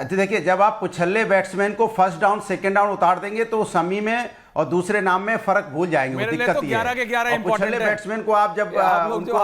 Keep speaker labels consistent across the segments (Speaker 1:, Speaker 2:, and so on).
Speaker 1: देखिए, जब आप पुछल्ले बैट्समैन को फर्स्ट डाउन सेकंड डाउन उतार देंगे तो समी में और दूसरे नाम में फर्क भूल जाएंगे। वो दिक्कत
Speaker 2: तो 11 के 11
Speaker 1: पुछल्ले बैट्समैन को आप जब उनको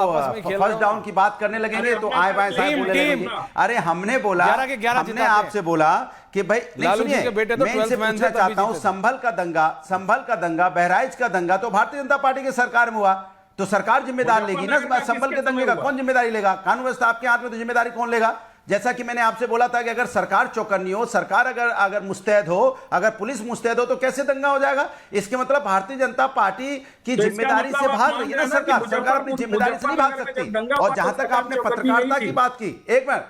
Speaker 1: फर्स्ट डाउन की बात करने लगेंगे तो आए बाएं साहब बोले लगेंगे। अरे हमने बोला, हमने आपसे बोला कि भाई नहीं, सुनिए, मैं इनसे पूछना चाहता हूं, संभल का दंगा, बहराइच का दंगा तो भारतीय जनता पार्टी की सरकार में हुआ, तो सरकार जिम्मेदार लेगी ना। संभल के दंगे का कौन जिम्मेदारी लेगा? कानून व्यवस्था आपके हाथ में, तो जिम्मेदारी कौन लेगा? जैसा कि मैंने आपसे बोला था कि अगर सरकार चौकन्नी हो, सरकार अगर मुस्तैद हो, अगर पुलिस मुस्तैद हो, तो कैसे दंगा हो जाएगा? इसके मतलब भारतीय जनता पार्टी की जिम्मेदारी से भाग रही है ना सरकार अपनी जिम्मेदारी से नहीं भाग सकती। और जहां तक आपने पत्रकारिता की बात की, एक मिनट,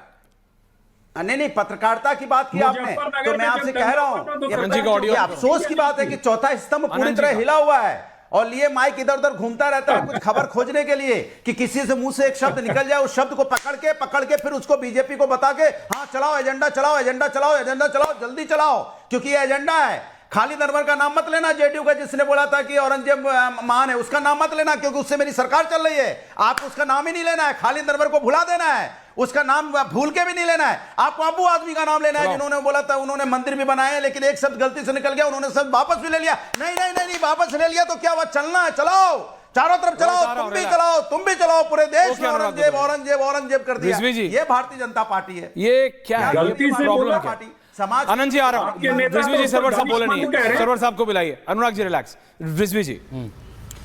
Speaker 1: नहीं, पत्रकारिता की बात की आपने, तो मैं आपसे कह रहा हूं, ये अफसोस की बात है कि चौथा स्तंभ पूरी तरह हिला हुआ है और लिए माइक इधर उधर घूमता रहता है कुछ खबर खोजने के लिए कि किसी से मुंह से एक शब्द निकल जाए, उस शब्द को पकड़ के फिर उसको बीजेपी को बता के, हाँ चलाओ एजेंडा चलाओ, जल्दी चलाओ, क्योंकि ये एजेंडा है। खालिद अनवर का नाम मत लेना, जेडीयू का, जिसने बोला था कि औरंगजेब महान है, उसका नाम मत लेना, क्योंकि उससे मेरी सरकार चल रही है। आपको उसका नाम ही नहीं लेना है, खालिद अनवर को भुला देना है, उसका नाम भूल के भी नहीं लेना है। आपको अबू आदमी का नाम लेना है, जिन्होंने बोला था, उन्होंने मंदिर भी बनाए, लेकिन एक शब्द गलती से निकल गया, उन्होंने शब्द वापस भी ले लिया। नहीं, वापस ले लिया तो क्या हुआ? चलना है, चलाओ, चारों तरफ चलाओ, तुम भी चलाओ, पूरे देश में औरंगजेब कर दिया। ये भारतीय जनता पार्टी है।
Speaker 2: ये क्या है?
Speaker 3: गलती से बोला पार्टी
Speaker 2: समाज। आनंद जी आ रहा हूं, रिजवी जी, सरवर साहब बोले नहीं है, सरवर साहब को बुलाइए। अनुराग जी रिलैक्स। रिजवी जी,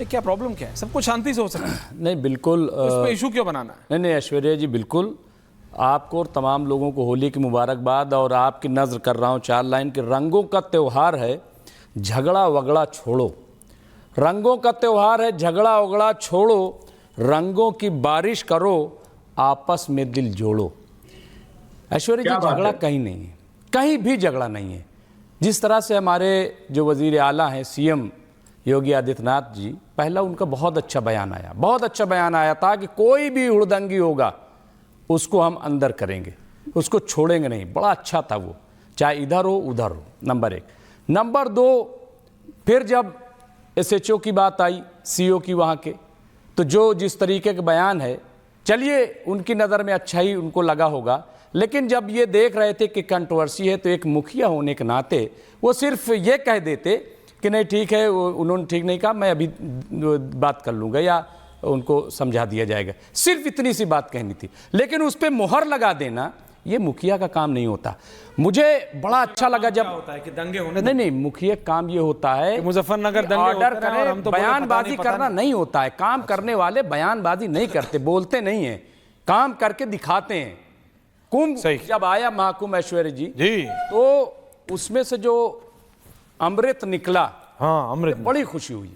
Speaker 2: क्या प्रॉब्लम क्या है? सब कुछ शांति से हो सकता है।
Speaker 4: नहीं, बिल्कुल
Speaker 2: उस पे इशू क्यों बनाना है?
Speaker 4: नहीं, ऐश्वर्या जी, बिल्कुल आपको और तमाम लोगों को होली की मुबारकबाद। और आपकी नज़र कर रहा हूँ 4 लाइन के, रंगों का त्यौहार है, झगड़ा वगड़ा छोड़ो। रंगों का त्यौहार है, झगड़ा वगड़ा छोड़ो, रंगों की बारिश करो, आपस में दिल जोड़ो। ऐश्वर्या जी, झगड़ा कहीं नहीं है, कहीं भी झगड़ा नहीं है। जिस तरह से हमारे जो वजीर आला हैं, सीएम योगी आदित्यनाथ जी, पहला उनका बहुत अच्छा बयान आया था कि कोई भी हुड़दंगी होगा उसको हम अंदर करेंगे, उसको छोड़ेंगे नहीं। बड़ा अच्छा था वो, चाहे इधर हो उधर हो, नंबर 1। नंबर 2, फिर जब एसएचओ की बात आई, सीओ की वहाँ के, तो जो जिस तरीके का बयान है, चलिए उनकी नज़र में अच्छा ही उनको लगा होगा, लेकिन जब ये देख रहे थे कि कंट्रोवर्सी है, तो एक मुखिया होने के नाते वो सिर्फ ये कह देते कि नहीं ठीक है, उन्होंने ठीक नहीं कहा, मैं अभी बात कर लूँगा या उनको समझा दिया जाएगा, सिर्फ इतनी सी बात कहनी थी। लेकिन उस पर मोहर लगा देना ये मुखिया का काम नहीं होता। मुझे बड़ा अच्छा लगा जब
Speaker 2: होता है कि दंगे होने,
Speaker 4: नहीं, मुखिया काम ये होता है
Speaker 2: मुजफ्फरनगर दंगे
Speaker 4: ऑर्डर करें, बयानबाजी करना नहीं होता है। काम करने वाले बयानबाजी नहीं करते, बोलते नहीं है, काम करके दिखाते हैं। कुंभ जब आया महाकुंभ ऐश्वर्या जी, तो उसमें से जो अमृत निकला,
Speaker 2: हाँ अमृत,
Speaker 4: बड़ी खुशी हुई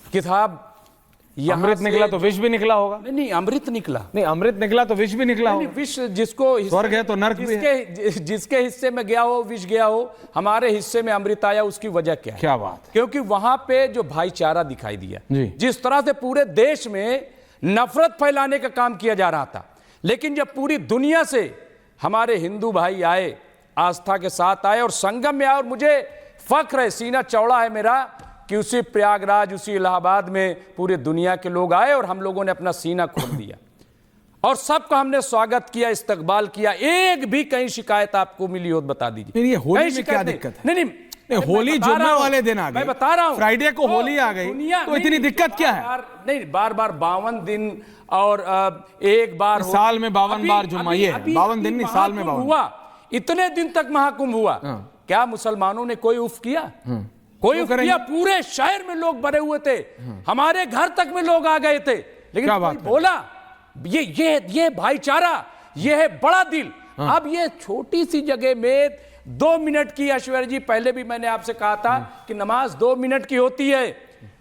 Speaker 4: कि साहब
Speaker 2: अमृत निकला तो विष भी निकला होगा।
Speaker 4: नहीं, अमृत निकला,
Speaker 2: नहीं अमृत निकला तो विष भी निकला होगा।
Speaker 4: विष जिसको
Speaker 2: स्वर्ग है तो नर्क भी है।
Speaker 4: जिसके हिस्से में गया हो विष गया हो, हमारे हिस्से में अमृत आया, उसकी वजह क्या है?
Speaker 2: क्या बात?
Speaker 4: क्योंकि वहां पे जो भाईचारा दिखाई दिया, जिस तरह से पूरे देश में नफरत फैलाने का काम किया जा रहा था, लेकिन जब पूरी दुनिया से हमारे हिंदू भाई आए, आस्था के साथ आए और संगम में आए, और मुझे फख्र है, सीना चौड़ा है मेरा कि उसी प्रयागराज, उसी इलाहाबाद में पूरे दुनिया के लोग आए और हम लोगों ने अपना सीना खोल दिया और सबका हमने स्वागत किया, इस्तकबाल किया। एक भी कहीं शिकायत आपको मिली हो बता दीजिए।
Speaker 2: ये होली में क्या दिक्कत है? नहीं, होली जुम्मे वाले दिन आ गई,
Speaker 4: मैं बता रहा हूं,
Speaker 2: फ्राइडे को होली आ गई, तो इतनी दिक्कत क्या है?
Speaker 4: नहीं, बार 52 दिन और एक बार
Speaker 2: साल में 52 बार जुम्मा, ये 52 दिन नहीं, साल में 52
Speaker 4: हुआ। इतने दिन तक महाकुंभ हुआ, क्या मुसलमानों ने कोई उफ किया? कोई किया? पूरे शहर में लोग भरे हुए थे, हमारे घर तक में लोग आ गए थे, लेकिन कोई बोला? ये भाईचारा, ये है बड़ा दिल। अब ये छोटी सी जगह में 2 मिनट की, ऐश्वर्या जी पहले भी मैंने आपसे कहा था कि नमाज 2 मिनट की होती है,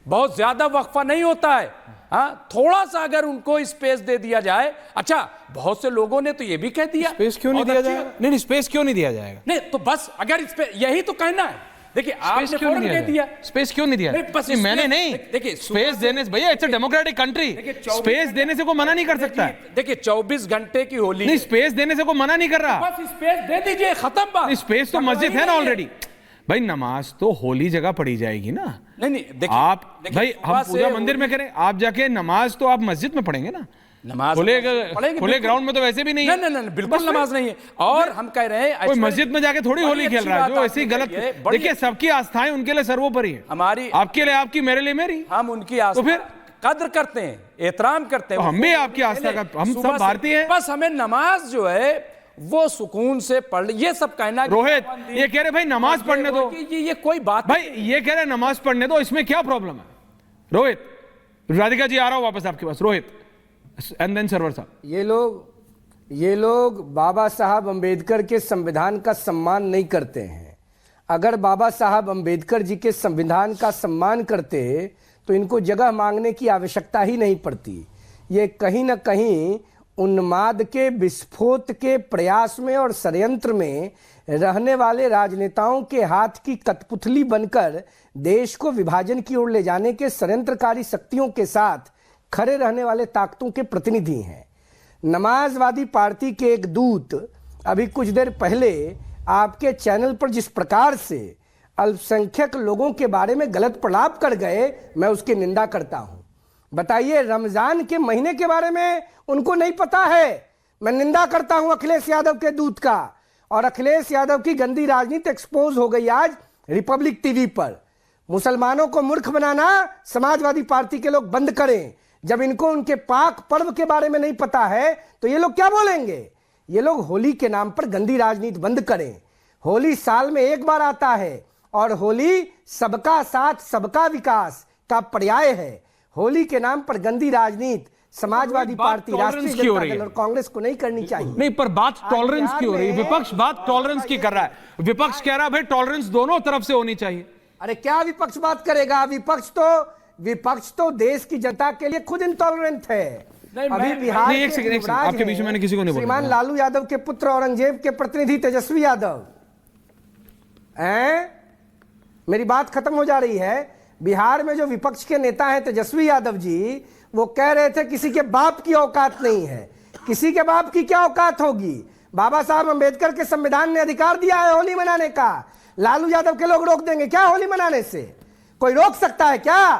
Speaker 4: बहुत ज्यादा वक्फा नहीं होता है। हाँ, थोड़ा सा अगर उनको स्पेस दे दिया जाए। अच्छा, बहुत से लोगों ने तो ये भी कह दिया,
Speaker 2: स्पेस क्यों नहीं दिया जाएगा? नहीं, स्पेस क्यों नहीं दिया जाएगा?
Speaker 4: नहीं, तो बस अगर यही तो कहना है। देखिए, आपने फौरन कह दिया
Speaker 2: स्पेस क्यों नहीं दिया?
Speaker 4: बस
Speaker 2: मैंने नहीं, देखिए स्पेस देने से, भैया it's a democratic country, space देने से कोई मना नहीं कर सकता है।
Speaker 4: देखिए 24 घंटे की होली,
Speaker 2: नहीं स्पेस देने से कोई मना नहीं कर रहा,
Speaker 4: बस स्पेस दे दीजिए, खत्म बात।
Speaker 2: स्पेस तो मस्जिद है ना ऑलरेडी। भाई नमाज तो होली जगह पढ़ी जाएगी ना।
Speaker 4: नहीं,
Speaker 2: आप भाई हम पूजा मंदिर में करें, आप जाके नमाज तो आप मस्जिद में पढ़ेंगे ना।
Speaker 4: नमाज
Speaker 2: खुले ग्राउंड में तो वैसे भी नहीं है।
Speaker 4: नहीं, बिल्कुल नमाज नहीं है। और हम कह रहे हैं
Speaker 2: कोई मस्जिद में जाके थोड़ी होली खेल रहा है जो ऐसी गलत। देखिए, सबकी आस्थाएं उनके लिए सर्वोपरि है।
Speaker 4: हमारी,
Speaker 2: आपके लिए आपकी, मेरे लिए मेरी।
Speaker 4: हम उनकी आस्था, तो फिर कद्र करते हैं, एहतराम करते हैं।
Speaker 2: हम भी आपकी आस्था का, हम सब भारतीय हैं।
Speaker 4: बस हमें नमाज जो है वो सुकून से पढ़, ये सब कहना।
Speaker 2: रोहित ये कह रहे भाई नमाज पढ़ने दो,
Speaker 4: ये कोई बात
Speaker 2: भाई ये कह रहे नमाज पढ़ने दो, इसमें क्या प्रॉब्लम है? रोहित, राधिका जी आ रहा हूं वापस आपके पास। रोहित एंड देन सरवर साहब।
Speaker 3: ये लोग बाबा साहब अंबेडकर के संविधान का सम्मान नहीं करते हैं। अगर बाबा साहब अंबेडकर जी के संविधान का सम्मान करते तो इनको जगह मांगने की आवश्यकता ही नहीं पड़ती। ये कहीं ना कहीं उन्माद के, विस्फोट के प्रयास में और षड्यंत्र में रहने वाले राजनेताओं के हाथ की कठपुतली बनकर देश को विभाजन की ओर ले जाने के षड्यंत्रकारी शक्तियों के साथ खड़े रहने वाले ताकतों के प्रतिनिधि हैं। नमाजवादी पार्टी के एक दूत अभी कुछ देर पहले आपके चैनल पर जिस प्रकार से अल्पसंख्यक लोगों के बारे में गलत प्रलाप कर गए, मैं उसकी निंदा करता हूं। बताइए, रमजान के महीने के बारे में उनको नहीं पता है। मैं निंदा करता हूं अखिलेश यादव के दूत का। और अखिलेश यादव की गंदी राजनीति एक्सपोज हो गई आज रिपब्लिक टीवी पर। मुसलमानों को मूर्ख बनाना समाजवादी पार्टी के लोग बंद करें। जब इनको उनके पाक पर्व के बारे में नहीं पता है तो ये लोग क्या बोलेंगे? ये लोग होली के नाम पर गंदी राजनीति बंद करें। होली साल में एक बार आता है और होली सबका साथ सबका विकास का पर्याय है। होली के नाम पर गंदी राजनीति समाजवादी पार्टी, राष्ट्रीय जनता दल और कांग्रेस को नहीं करनी चाहिए।
Speaker 2: नहीं, पर बात टॉलरेंस की हो रही है। विपक्ष बात टॉलरेंस की कर रहा है। विपक्ष कह रहा है भाई टॉलरेंस दोनों तरफ से होनी चाहिए।
Speaker 3: अरे क्या विपक्ष बात करेगा? विपक्ष तो देश की जनता के लिए खुद इंटॉलरेंट है। अभी बिहार के
Speaker 2: आपके बीच में मैंने किसी को नहीं बोला।
Speaker 3: श्रीमान लालू यादव के पुत्र औरंगजेब के प्रतिनिधि तेजस्वी यादव हैं। मेरी बात खत्म हो जा रही है। बिहार में जो विपक्ष के नेता हैं तेजस्वी यादव जी, वो कह रहे थे किसी के बाप की औकात नहीं है। किसी के बाप की क्या औकात होगी? बाबा साहब अंबेडकर के संविधान ने अधिकार दिया है होली मनाने का। लालू यादव के लोग रोक देंगे क्या होली मनाने से? कोई रोक सकता है क्या?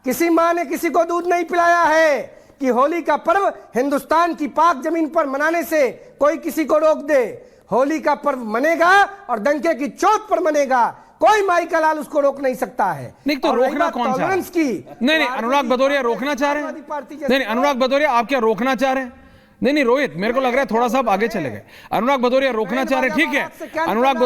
Speaker 3: किसी मां ने किसी को दूध नहीं पिलाया है कि होली का पर्व हिंदुस्तान की पाक जमीन पर मनाने से कोई किसी को रोक दे। होली का पर्व मनेगा और डंके की चोट पर मनेगा। कोई माई का लाल उसको रोक नहीं सकता है।
Speaker 2: नहीं तो रोकना कौन सा है? नहीं, अनुराग भदौरिया रोकना चाह रहे हैं। नहीं, अनुराग भदौरिया आप क्या रोकना चाह रहे हैं? नहीं रोहित, मेरे को लग रहा है थोड़ा सा आगे चले गए। अनुराग भदौरिया रोकना चाह रहे, ठीक है। अनुराग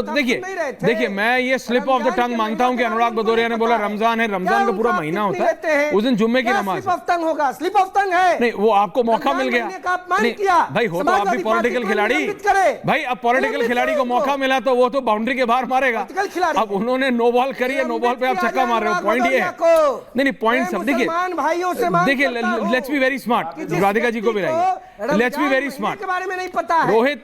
Speaker 2: देखिए मैं ये स्लिप ऑफ द टंग मांगता हूं कि अनुराग भदौरिया ने बोला रमजान है, रमजान का पूरा महीना होता है, उस दिन जुम्मे की नमाज।
Speaker 3: स्लिप ऑफ टंग होगा, स्लिप ऑफ टंग है।
Speaker 2: नहीं, वो आपको मौका मिल गया। भाई हो तो आप भी पॉलिटिकल खिलाड़ी। भाई अब पॉलिटिकल खिलाड़ी को मौका मिला तो वो तो बाउंड्री के बाहर मारेगा। अब उन्होंने नो बॉल करी है, नो बॉल पे आप छक्का मार रहे हो। पॉइंट ये है। नहीं पॉइंट सब देखिए, let's be very smart. Radhika ji को भी लाइए। Let's be very smart.
Speaker 3: के बारे में नहीं पता है
Speaker 2: रोहित।